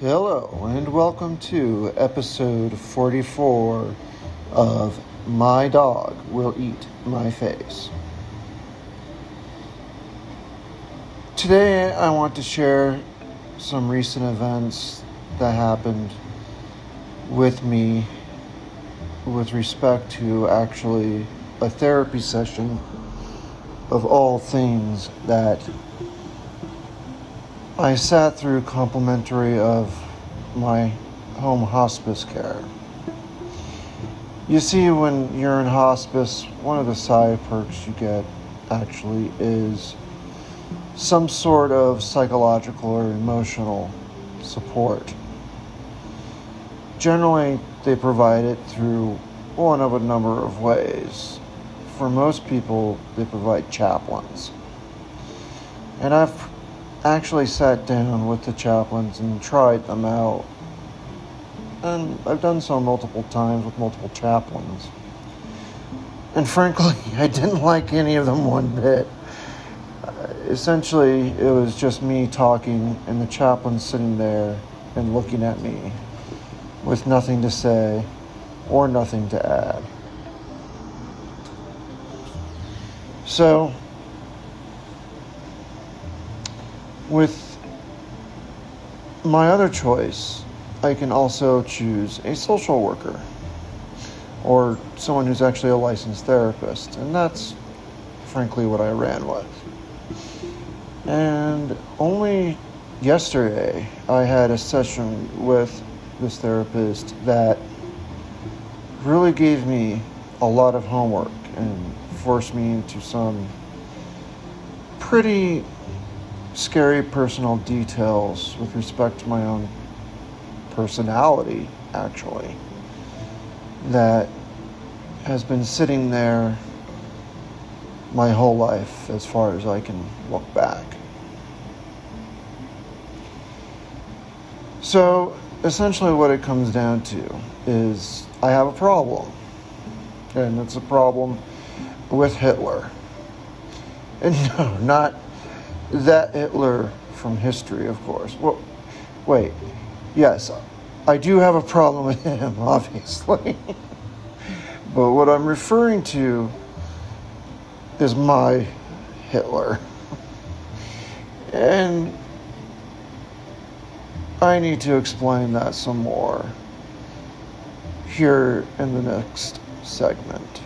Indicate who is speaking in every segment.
Speaker 1: Hello, and welcome to episode 44 of My Dog Will Eat My Face. Today, I want to share some recent events that happened with me with respect to actually a therapy session of all things that I sat through complimentary of my home hospice care. You see, when you're in hospice, one of the side perks you get actually is some sort of psychological or emotional support. Generally, they provide it through one of a number of ways. For most people, they provide chaplains. And I've actually sat down with the chaplains and tried them out. And I've done so multiple times with multiple chaplains. And frankly, I didn't like any of them one bit. Essentially, it was just me talking and the chaplain sitting there and looking at me with nothing to say or nothing to add. So, with my other choice, I can also choose a social worker or someone who's actually a licensed therapist, and that's frankly what I ran with. And only yesterday, I had a session with this therapist that really gave me a lot of homework and forced me into some pretty scary personal details with respect to my own personality, actually, that has been sitting there my whole life as far as I can look back. So, essentially what it comes down to is I have a problem. And it's a problem with Hitler. And no, not that Hitler from history, of course. Well, wait. Yes, I do have a problem with him, obviously. But what I'm referring to is my Hitler. And I need to explain that some more here in the next segment.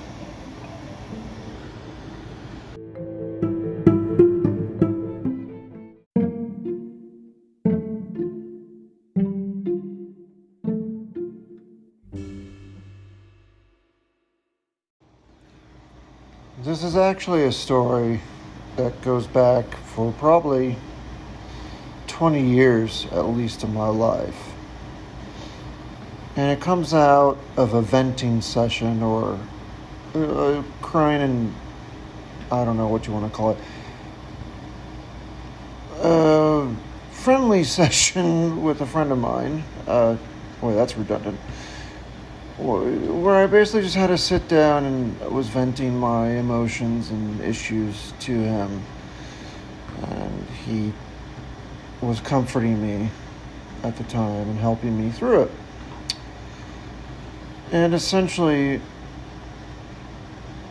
Speaker 1: This is actually a story that goes back for probably 20 years, at least, in my life. And it comes out of a venting session or crying and I don't know what you want to call it. A friendly session with a friend of mine. Boy, that's redundant. Where I basically just had to sit down and was venting my emotions and issues to him. And he was comforting me at the time and helping me through it. And essentially,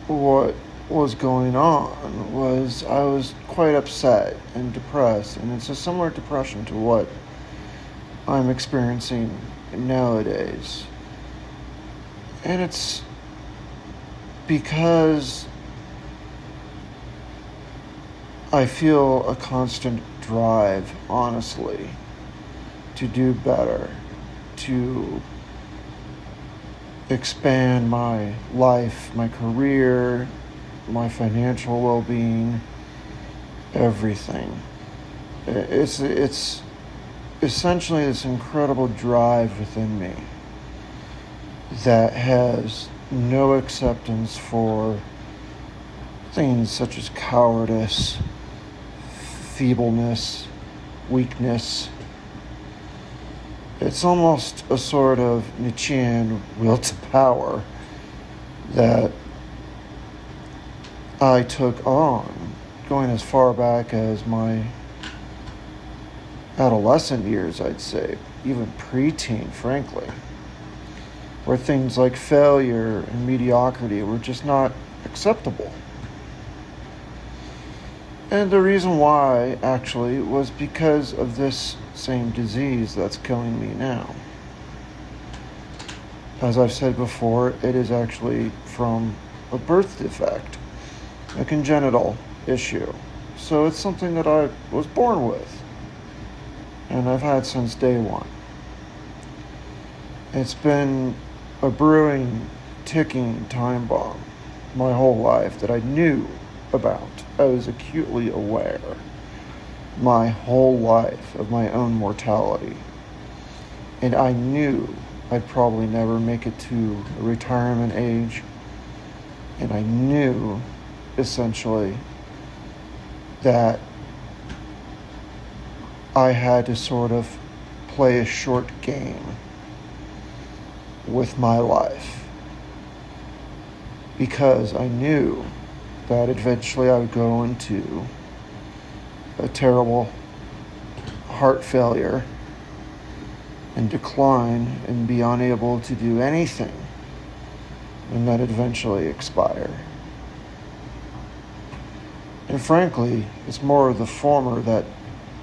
Speaker 1: what was going on was I was quite upset and depressed. And it's a similar depression to what I'm experiencing nowadays. And it's because I feel a constant drive, honestly, to do better, to expand my life, my career, my financial well-being, everything. It's essentially this incredible drive within me that has no acceptance for things such as cowardice, feebleness, weakness. It's almost a sort of Nietzschean will to power that I took on, going as far back as my adolescent years, I'd say, even preteen, frankly, where things like failure and mediocrity were just not acceptable. And the reason why, actually, was because of this same disease that's killing me now. As I've said before, it is actually from a birth defect, a congenital issue. So it's something that I was born with, and I've had since day one. It's been a brewing, ticking time bomb my whole life that I knew about. I was acutely aware my whole life of my own mortality. And I knew I'd probably never make it to a retirement age. And I knew, essentially, that I had to sort of play a short game with my life, because I knew that eventually I would go into a terrible heart failure and decline and be unable to do anything, and that eventually expire. And frankly, it's more of the former that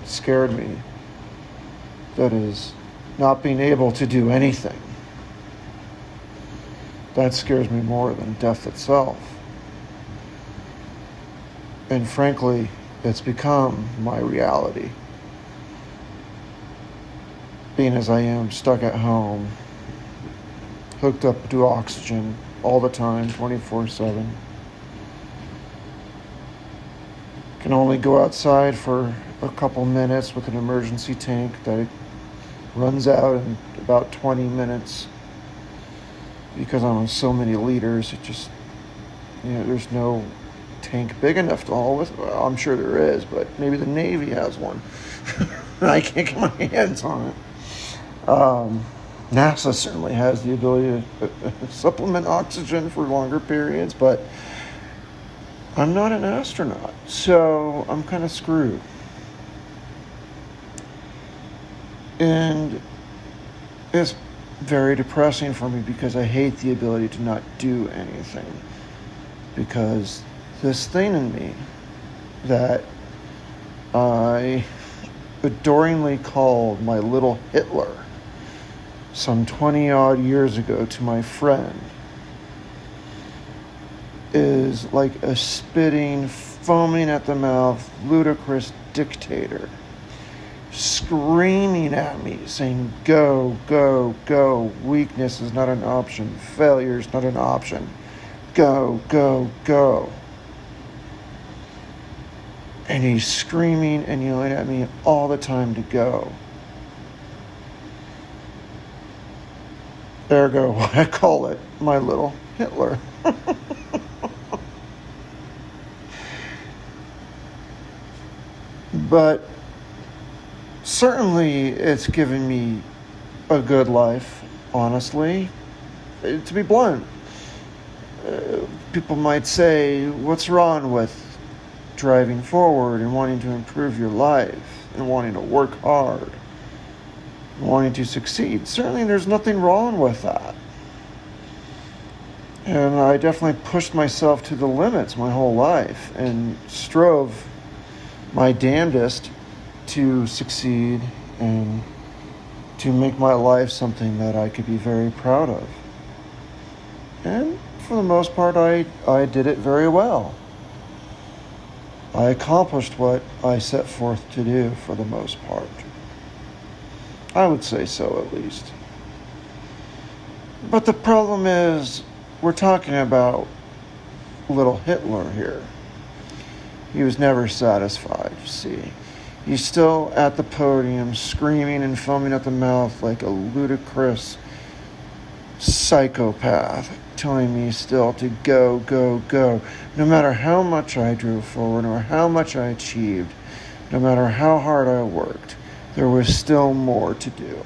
Speaker 1: scared me. That is, not being able to do anything. That scares me more than death itself. And frankly, it's become my reality. Being as I am stuck at home, hooked up to oxygen all the time, 24/7. Can only go outside for a couple minutes with an emergency tank that runs out in about 20 minutes. Because I'm on so many liters, it just, there's no tank big enough to haul with. Well, I'm sure there is, but maybe the Navy has one. I can't get my hands on it. NASA certainly has the ability to supplement oxygen for longer periods, but I'm not an astronaut, so I'm kind of screwed. And it's very depressing for me because I hate the ability to not do anything. Because this thing in me that I adoringly called my little Hitler some 20 odd years ago to my friend is like a spitting, foaming at the mouth, ludicrous dictator, screaming at me, saying, go, go, go. Weakness is not an option. Failure is not an option. Go, go, go. And he's screaming and yelling at me all the time to go. Ergo, I call it my little Hitler. But certainly it's given me a good life, honestly. To be blunt, people might say, what's wrong with driving forward and wanting to improve your life and wanting to work hard, and wanting to succeed? Certainly there's nothing wrong with that. And I definitely pushed myself to the limits my whole life and strove my damnedest to succeed and to make my life something that I could be very proud of. And for the most part, I did it very well. I accomplished what I set forth to do for the most part. I would say so, at least. But the problem is, we're talking about little Hitler here. He was never satisfied, you see. He's still at the podium, screaming and foaming at the mouth like a ludicrous psychopath, telling me still to go, go, go. No matter how much I drove forward, or how much I achieved, no matter how hard I worked, there was still more to do.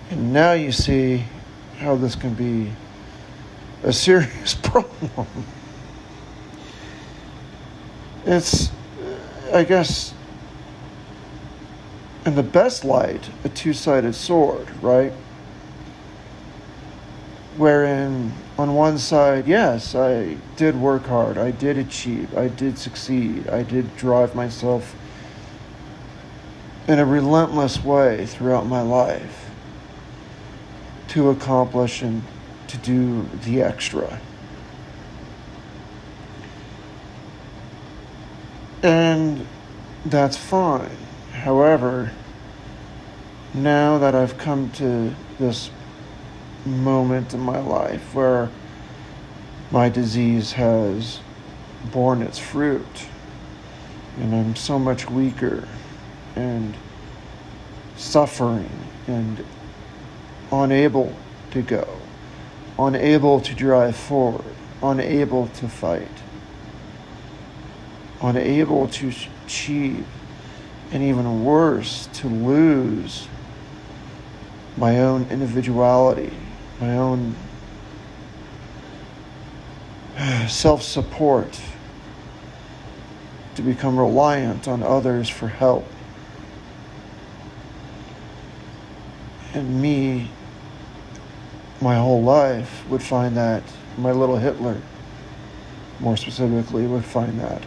Speaker 1: And now you see how this can be a serious problem. It's I guess, in the best light, a two-sided sword, right? Wherein, on one side, yes, I did work hard, I did achieve, I did succeed, I did drive myself in a relentless way throughout my life to accomplish and to do the extra. And that's fine. However, now that I've come to this moment in my life where my disease has borne its fruit and I'm so much weaker and suffering and unable to go, unable to drive forward, unable to fight, unable to achieve, and even worse, to lose my own individuality, my own self-support, to become reliant on others for help. And me, my whole life, would find that, my little Hitler, more specifically, would find that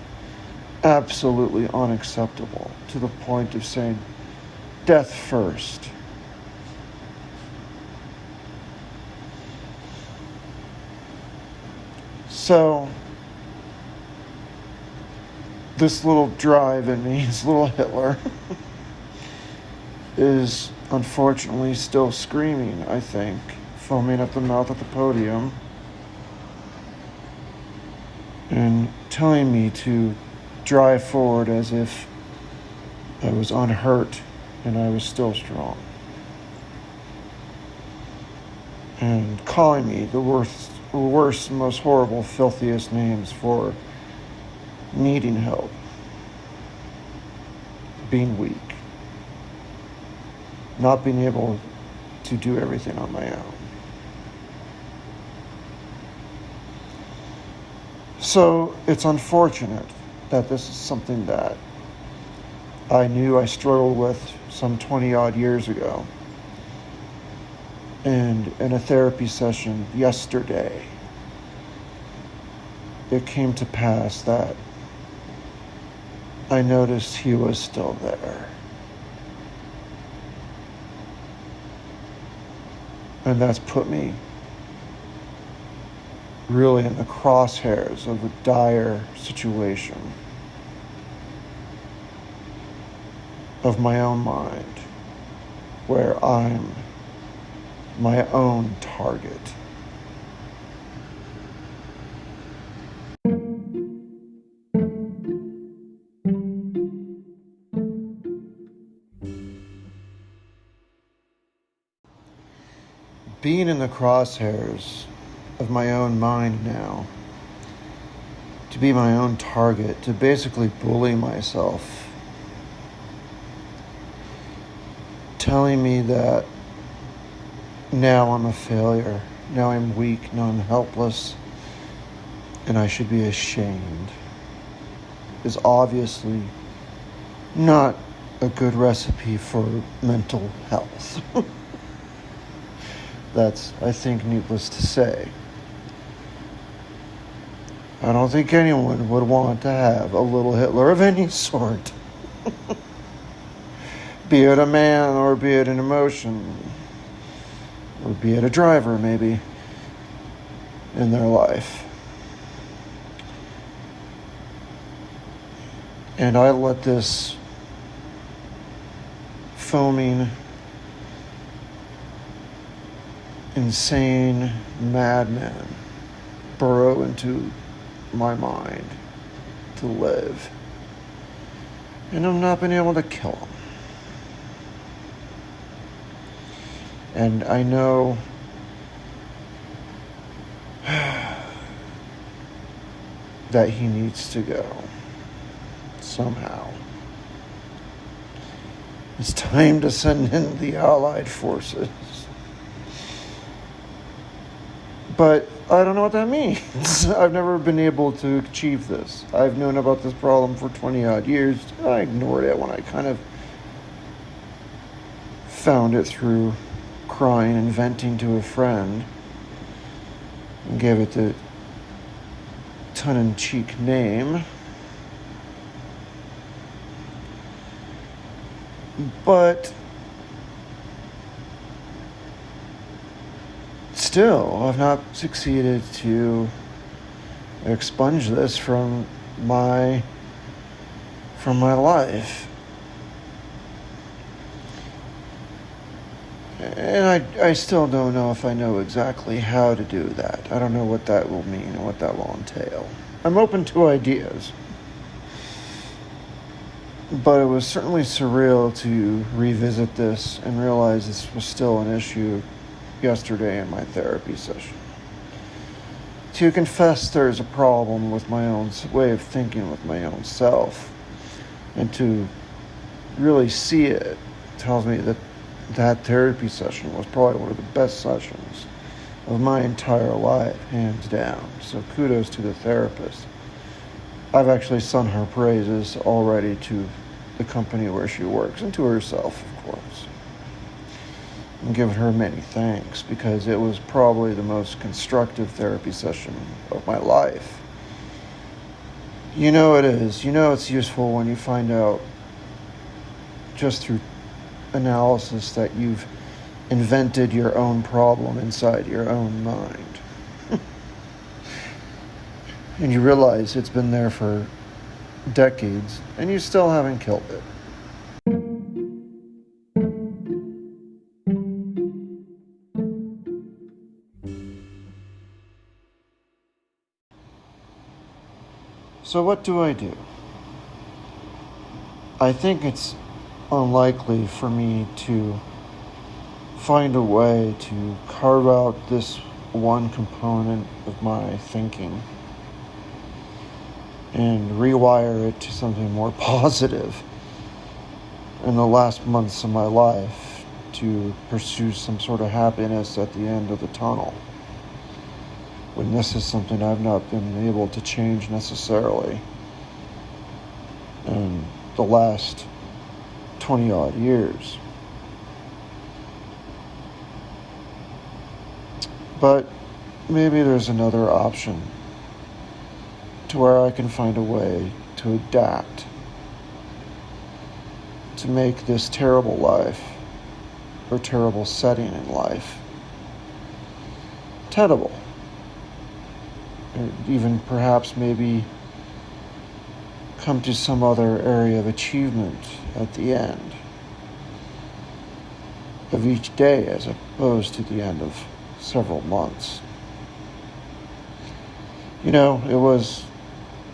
Speaker 1: absolutely unacceptable, to the point of saying, death first. So, this little drive in me, this little Hitler, is unfortunately still screaming, I think, foaming at the mouth at the podium, and telling me to drive forward as if I was unhurt and I was still strong. And calling me the worst, most horrible, filthiest names for needing help, being weak, not being able to do everything on my own. So it's unfortunate that this is something that I knew I struggled with some 20 odd years ago. And in a therapy session yesterday, it came to pass that I noticed he was still there. And that's put me really in the crosshairs of a dire situation of my own mind, where I'm my own target. Being in the crosshairs of my own mind now, to be my own target, to basically bully myself, telling me that now I'm a failure, now I'm weak, now I'm helpless, and I should be ashamed, is obviously not a good recipe for mental health. That's, I think, needless to say. I don't think anyone would want to have a little Hitler of any sort. Be it a man, or be it an emotion, or be it a driver, maybe, in their life. And I let this foaming, insane madman burrow into my mind to live. And I've not been able to kill him. And I know that he needs to go somehow. It's time to send in the Allied forces. But I don't know what that means. I've never been able to achieve this. I've known about this problem for 20 odd years. I ignored it when I kind of found it through crying and venting to a friend and gave it the tongue-in-cheek name. But still, I've not succeeded to expunge this from my life. And I still don't know if I know exactly how to do that. I don't know what that will mean and what that will entail. I'm open to ideas. But it was certainly surreal to revisit this and realize this was still an issue yesterday in my therapy session. To confess there's a problem with my own way of thinking with my own self, and to really see it tells me that that therapy session was probably one of the best sessions of my entire life, hands down. So kudos to the therapist. I've actually sung her praises already to the company where she works and to herself, of course. And given her many thanks, because it was probably the most constructive therapy session of my life. You know it is. You know it's useful when you find out just through analysis that you've invented your own problem inside your own mind. And you realize it's been there for decades and you still haven't killed it. So what do? I think it's unlikely for me to find a way to carve out this one component of my thinking and rewire it to something more positive in the last months of my life to pursue some sort of happiness at the end of the tunnel, when this is something I've not been able to change necessarily in the last 20 odd years. But maybe there's another option to where I can find a way to adapt, to make this terrible life or terrible setting in life tenable. Or even perhaps maybe come to some other area of achievement at the end of each day as opposed to the end of several months. You know, it was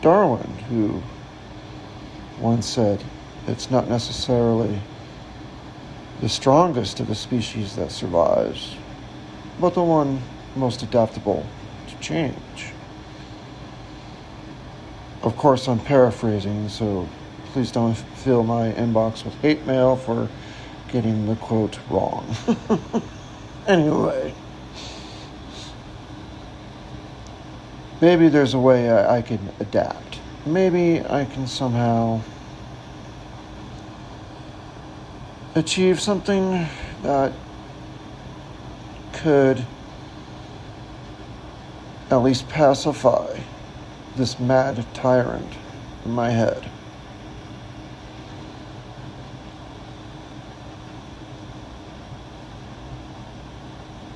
Speaker 1: Darwin who once said it's not necessarily the strongest of the species that survives, but the one most adaptable to change. Of course, I'm paraphrasing, so please don't fill my inbox with hate mail for getting the quote wrong. Anyway, maybe there's a way I can adapt. Maybe I can somehow achieve something that could at least pacify this mad tyrant in my head.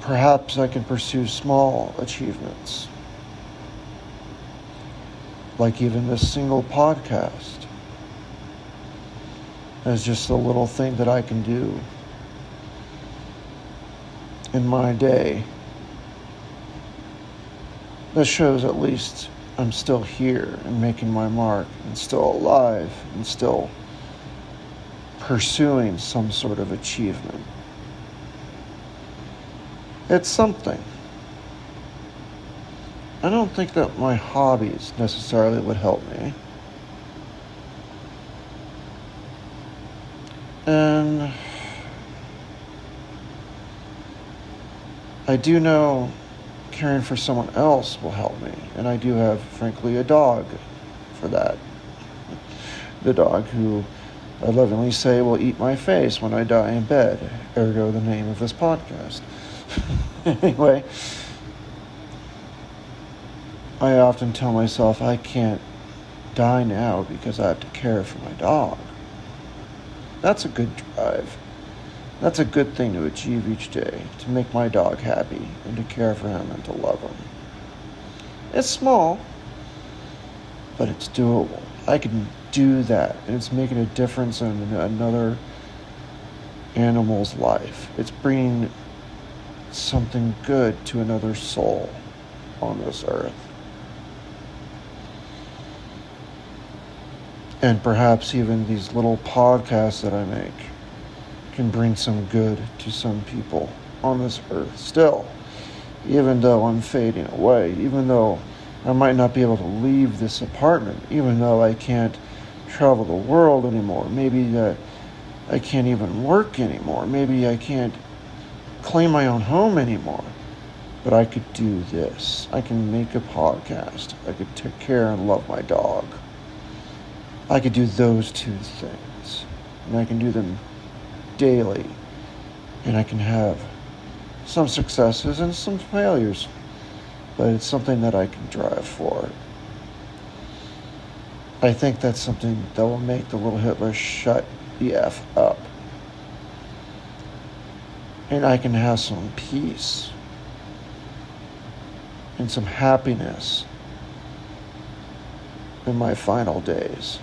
Speaker 1: Perhaps I can pursue small achievements, like even this single podcast, as just a little thing that I can do in my day that shows at least I'm still here and making my mark and still alive and still pursuing some sort of achievement. It's something. I don't think that my hobbies necessarily would help me. And I do know caring for someone else will help me. And I do have, frankly, a dog for that. The dog who I lovingly say will eat my face when I die in bed, ergo the name of this podcast. Anyway, I often tell myself I can't die now because I have to care for my dog. That's a good drive. That's a good thing to achieve each day, to make my dog happy and to care for him and to love him. It's small, but it's doable. I can do that, and it's making a difference in another animal's life. It's bringing something good to another soul on this earth. And perhaps even these little podcasts that I make can bring some good to some people on this earth still, even though I'm fading away, even though I might not be able to leave this apartment, even though I can't travel the world anymore, maybe that I can't even work anymore, maybe I can't claim my own home anymore, but I could do this. I can make a podcast. I could take care and love my dog. I could do those two things, and I can do them daily, and I can have some successes and some failures, but it's something that I can drive for. I think that's something that will make the little Hitler shut the F up, and I can have some peace and some happiness in my final days.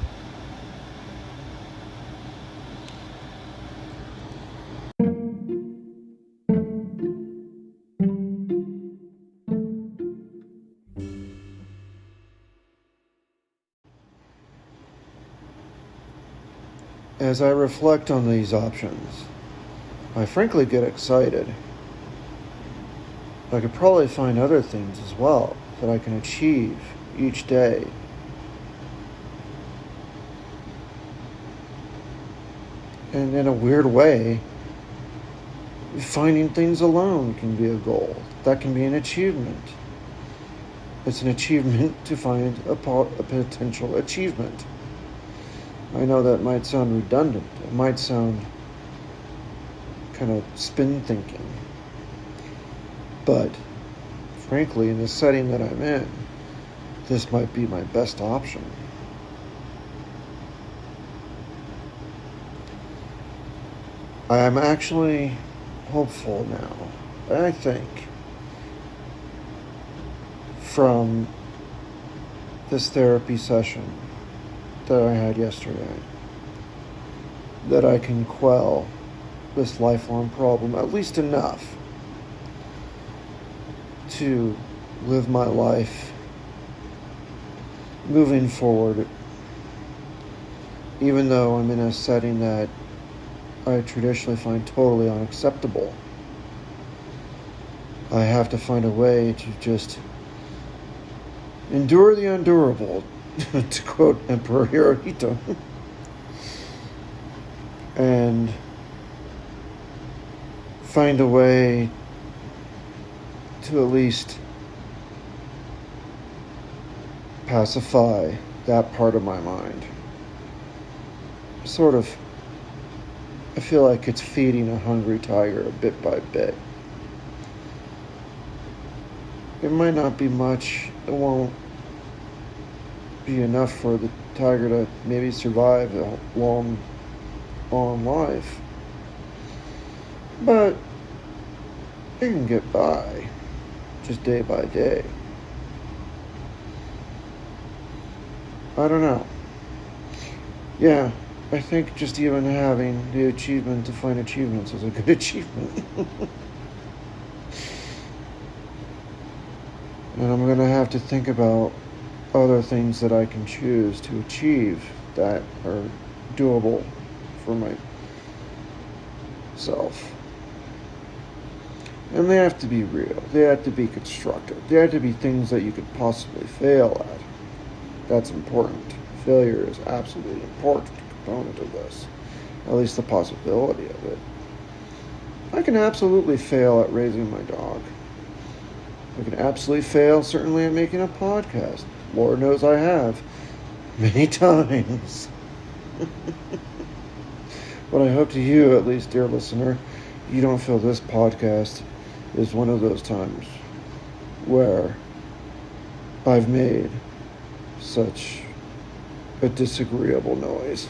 Speaker 1: As I reflect on these options, I frankly get excited. I could probably find other things as well that I can achieve each day. And in a weird way, finding things alone can be a goal. That can be an achievement. It's an achievement to find a potential achievement. I know that might sound redundant. It might sound kind of spin thinking. But frankly, in the setting that I'm in, this might be my best option. I am actually hopeful now, I think, from this therapy session that I had yesterday, that I can quell this lifelong problem, at least enough to live my life moving forward, even though I'm in a setting that I traditionally find totally unacceptable. I have to find a way to just endure the unendurable, to quote Emperor Hirohito, and find a way to at least pacify that part of my mind. Sort of, I feel like it's feeding a hungry tiger bit by bit. It might not be much, it won't be enough for the tiger to maybe survive a long life, but it can get by just day by day. I don't know. Yeah, I think just even having the achievement to find achievements is a good achievement. And I'm going to have to think about other things that I can choose to achieve that are doable for myself. And they have to be real. They have to be constructive. They have to be things that you could possibly fail at. That's important. Failure is absolutely important component of this. At least the possibility of it. I can absolutely fail at raising my dog. I can absolutely fail, certainly, at making a podcast. Lord knows I have. Many times. But I hope to you, at least, dear listener, you don't feel this podcast is one of those times where I've made such a disagreeable noise.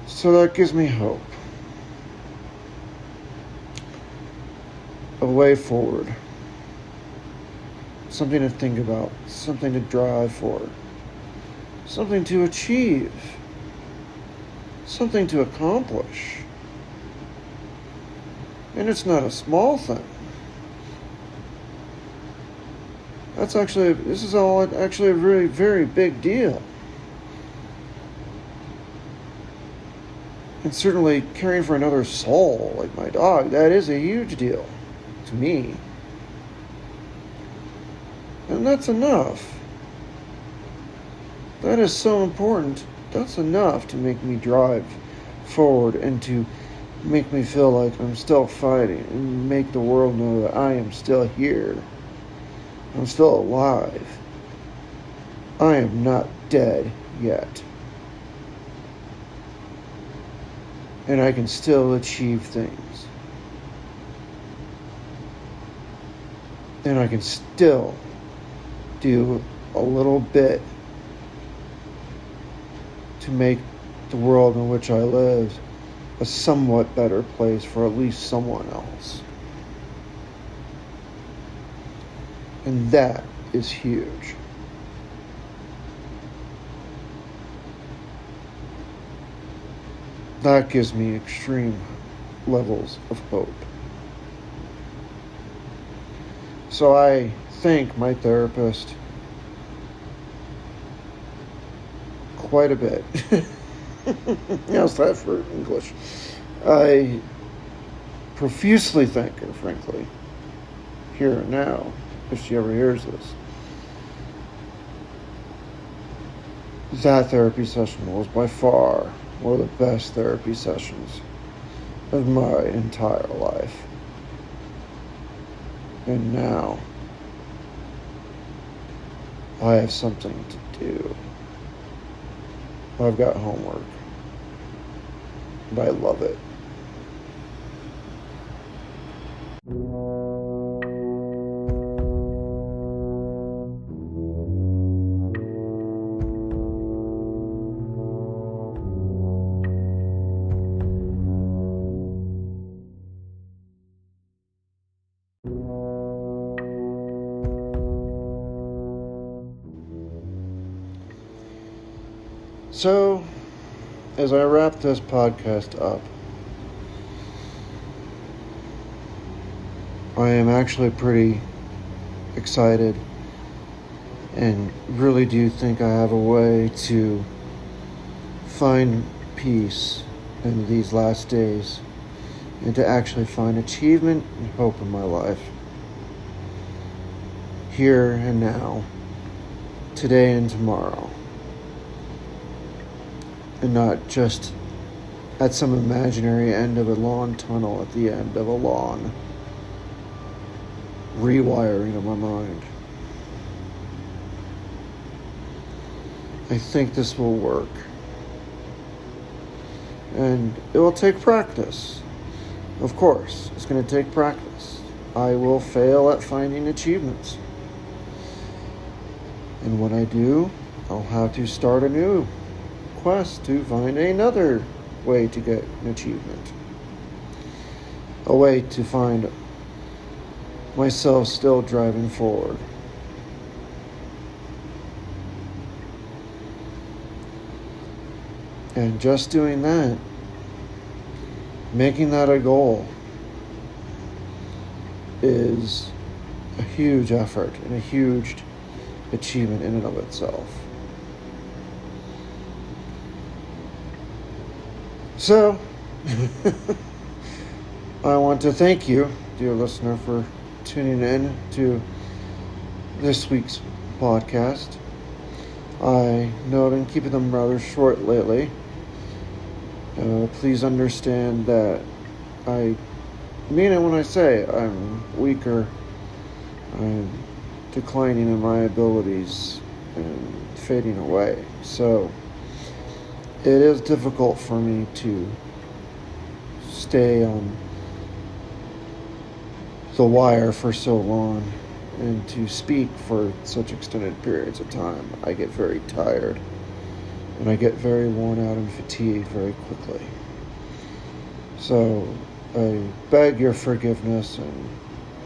Speaker 1: So that gives me hope. A way forward. Something to think about. Something to drive for. Something to achieve. Something to accomplish. And it's not a small thing. This is all actually a really very big deal. And certainly caring for another soul like my dog, that is a huge deal to me. And that's enough. That is so important. That's enough to make me drive forward and to make me feel like I'm still fighting and make the world know that I am still here. I'm still alive. I am not dead yet. And I can still achieve things. And I can still do a little bit to make the world in which I live a somewhat better place for at least someone else. And that is huge. That gives me extreme levels of hope. So I thank my therapist quite a bit. How's that for English? I profusely thank her, frankly, here and now, if she ever hears this. That therapy session was by far one of the best therapy sessions of my entire life. And now, I have something to do. I've got homework. And I love it. So, as I wrap this podcast up, I am actually pretty excited and really do think I have a way to find peace in these last days and to actually find achievement and hope in my life. Here and now, today and tomorrow. And not just at some imaginary end of a long tunnel at the end of a long rewiring of my mind. I think this will work. And it will take practice. Of course, it's going to take practice. I will fail at finding achievements. And when I do, I'll have to start anew. Quest to find another way to get an achievement, a way to find myself still driving forward. And just doing that, making that a goal, is a huge effort and a huge achievement in and of itself. So, I want to thank you, dear listener, for tuning in to this week's podcast. I know I've been keeping them rather short lately. Please understand that I mean it when I say I'm weaker, I'm declining in my abilities and fading away. So it is difficult for me to stay on the wire for so long and to speak for such extended periods of time. I get very tired and I get very worn out and fatigued very quickly. So I beg your forgiveness and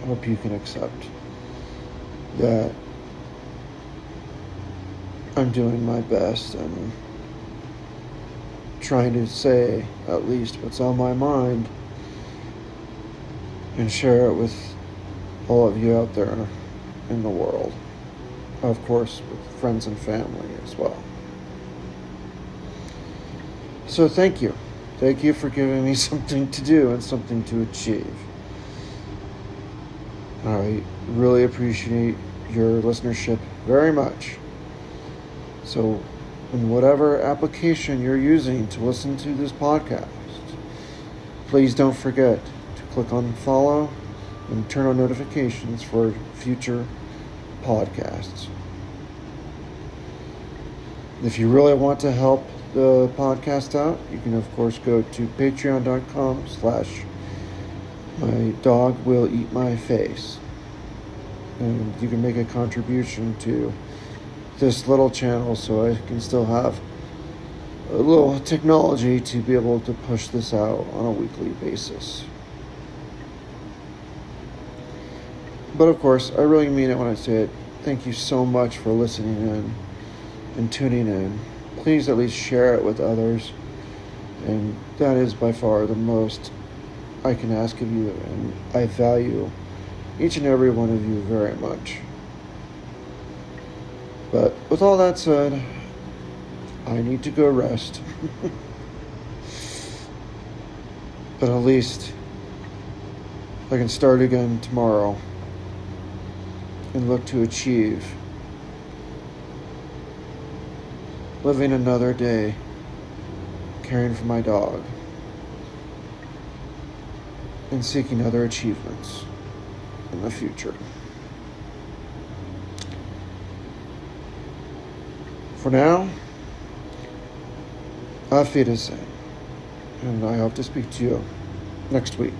Speaker 1: hope you can accept that I'm doing my best and trying to say at least what's on my mind and share it with all of you out there in the world. Of course, with friends and family as well. So thank you. Thank you for giving me something to do and something to achieve. I really appreciate your listenership very much. So, in whatever application you're using to listen to this podcast, please don't forget to click on follow and turn on notifications for future podcasts. If you really want to help the podcast out, you can of course go to patreon.com/mydogwilleeatmyface, and you can make a contribution to this little channel so I can still have a little technology to be able to push this out on a weekly basis. But of course, I really mean it when I say it. Thank you so much for listening in and tuning in. Please at least share it with others, and that is by far the most I can ask of you, and I value each and every one of you very much. But with all that said, I need to go rest. But at least I can start again tomorrow and look to achieve living another day, caring for my dog, and seeking other achievements in the future. For now, auf Wiedersehen, and I hope to speak to you next week.